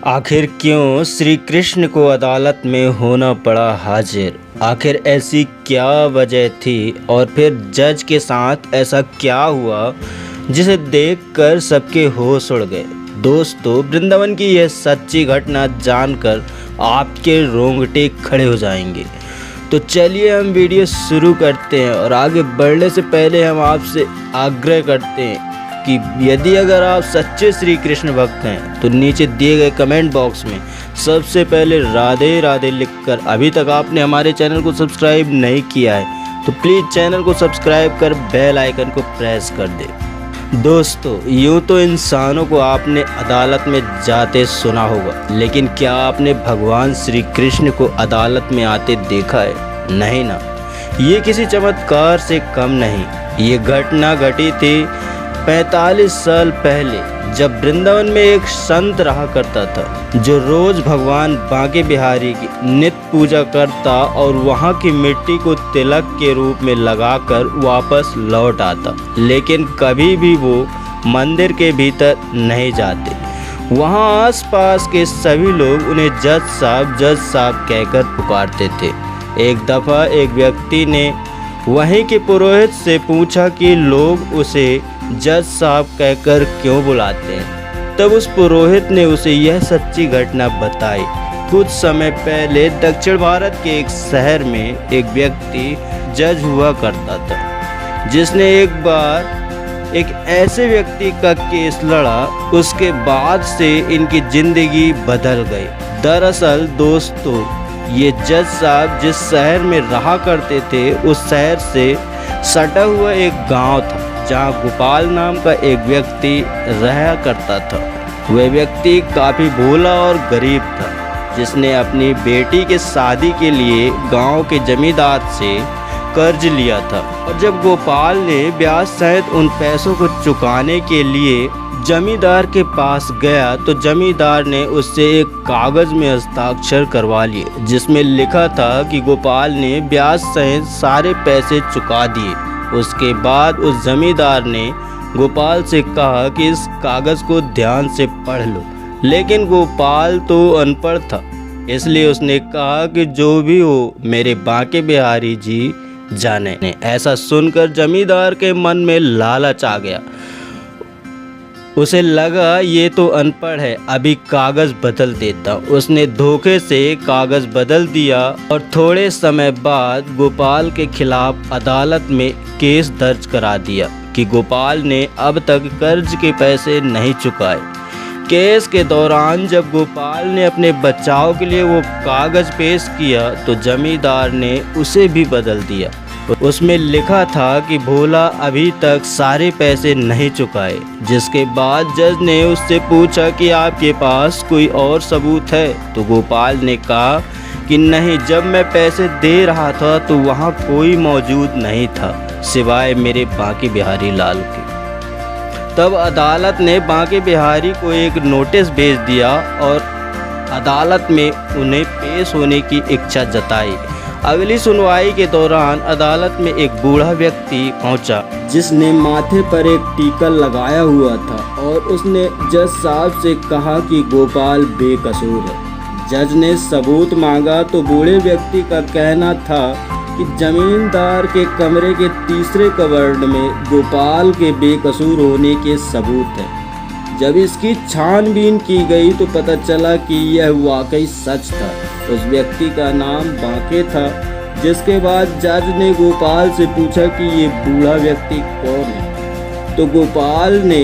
आखिर क्यों श्री कृष्ण को अदालत में होना पड़ा हाजिर? आखिर ऐसी क्या वजह थी और फिर जज के साथ ऐसा क्या हुआ जिसे देखकर सबके होश उड़ गए? दोस्तों, वृंदावन की यह सच्ची घटना जानकर आपके रोंगटे खड़े हो जाएंगे। तो चलिए हम वीडियो शुरू करते हैं और आगे बढ़ने से पहले हम आपसे आग्रह करते हैं कि यदि अगर आप सच्चे श्री कृष्ण भक्त हैं तो नीचे दिए गए कमेंट बॉक्स में सबसे पहले राधे राधे लिखकर अभी तक आपने हमारे चैनल को सब्सक्राइब नहीं किया है तो प्लीज़ चैनल को सब्सक्राइब कर बेल आइकन को प्रेस कर दे। दोस्तों, यूँ तो इंसानों को आपने अदालत में जाते सुना होगा, लेकिन क्या आपने भगवान श्री कृष्ण को अदालत में आते देखा है? नहीं ना। ये किसी चमत्कार से कम नहीं। ये घटना घटी थी 45 साल पहले, जब वृंदावन में एक संत रहा करता था जो रोज भगवान बांके बिहारी की नित्य पूजा करता और वहाँ की मिट्टी को तिलक के रूप में लगाकर वापस लौट आता, लेकिन कभी भी वो मंदिर के भीतर नहीं जाते। वहाँ आसपास के सभी लोग उन्हें जज साहब कहकर पुकारते थे। एक दफ़ा एक व्यक्ति ने वहीं के पुरोहित से पूछा कि लोग उसे जज साहब कहकर क्यों बुलाते हैं। तब उस पुरोहित ने उसे यह सच्ची घटना बताई। कुछ समय पहले दक्षिण भारत के एक शहर में एक व्यक्ति जज हुआ करता था, जिसने एक बार एक ऐसे व्यक्ति का केस लड़ा। उसके बाद से इनकी जिंदगी बदल गई। दरअसल दोस्तों, ये जज साहब जिस शहर में रहा करते थे उस शहर से सटा हुआ एक गांव था जहां गोपाल नाम का एक व्यक्ति रहा करता था। वह व्यक्ति काफ़ी भोला और गरीब था, जिसने अपनी बेटी के शादी के लिए गांव के जमींदार से कर्ज लिया था। और जब गोपाल ने ब्याज सहित उन पैसों को चुकाने के लिए जमींदार के पास गया तो जमींदार ने उससे एक कागज़ में हस्ताक्षर करवा लिए, जिसमें लिखा था कि गोपाल ने ब्याज सहित सारे पैसे चुका दिए। उसके बाद उस जमींदार ने गोपाल से कहा कि इस कागज़ को ध्यान से पढ़ लो, लेकिन गोपाल तो अनपढ़ था, इसलिए उसने कहा कि जो भी हो मेरे बांके बिहारी जी जाने। ऐसा सुनकर जमींदार के मन में लालच आ गया। उसे लगा ये तो अनपढ़ है, अभी कागज़ बदल देता। उसने धोखे से कागज़ बदल दिया और थोड़े समय बाद गोपाल के खिलाफ अदालत में केस दर्ज करा दिया कि गोपाल ने अब तक कर्ज के पैसे नहीं चुकाए। केस के दौरान जब गोपाल ने अपने बचाव के लिए वो कागज़ पेश किया तो जमींदार ने उसे भी बदल दिया। उसमें लिखा था कि भोला अभी तक सारे पैसे नहीं चुकाए। जिसके बाद जज ने उससे पूछा कि आपके पास कोई और सबूत है? तो गोपाल ने कहा कि नहीं, जब मैं पैसे दे रहा था तो वहाँ कोई मौजूद नहीं था सिवाय मेरे बांके बिहारी लाल के। तब अदालत ने बांके बिहारी को एक नोटिस भेज दिया और अदालत में उन्हें पेश होने की इच्छा जताई। अगली सुनवाई के दौरान अदालत में एक बूढ़ा व्यक्ति पहुंचा, जिसने माथे पर एक टीका लगाया हुआ था और उसने जज साहब से कहा कि गोपाल बेकसूर है। जज ने सबूत मांगा तो बूढ़े व्यक्ति का कहना था कि जमींदार के कमरे के तीसरे कबर्ड में गोपाल के बेकसूर होने के सबूत हैं। जब इसकी छानबीन की गई तो पता चला कि यह वाकई सच था। उस व्यक्ति का नाम बांके था। जिसके बाद जज ने गोपाल से पूछा कि ये बूढ़ा व्यक्ति कौन है, तो गोपाल ने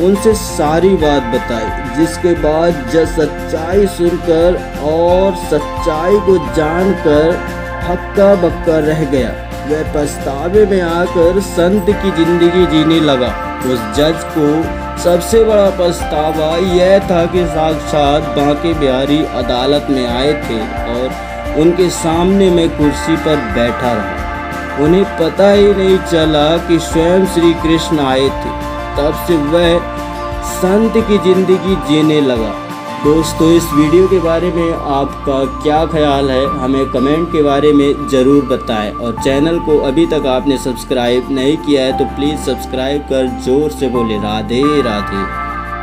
उनसे सारी बात बताई। जिसके बाद जज सच्चाई सुनकर और सच्चाई को जानकर हक्का बक्का रह गया। वह पछतावे में आकर संत की जिंदगी जीने लगा। उस जज को सबसे बड़ा पछतावा यह था कि साक्षात बांके बिहारी अदालत में आए थे और उनके सामने मैं कुर्सी पर बैठा रहा। उन्हें पता ही नहीं चला कि स्वयं श्री कृष्ण आए थे। तब से वह संत की जिंदगी जीने लगा। दोस्तों, इस वीडियो के बारे में आपका क्या ख्याल है, हमें कमेंट के बारे में ज़रूर बताएं। और चैनल को अभी तक आपने सब्सक्राइब नहीं किया है तो प्लीज़ सब्सक्राइब कर जोर से बोले राधे राधे।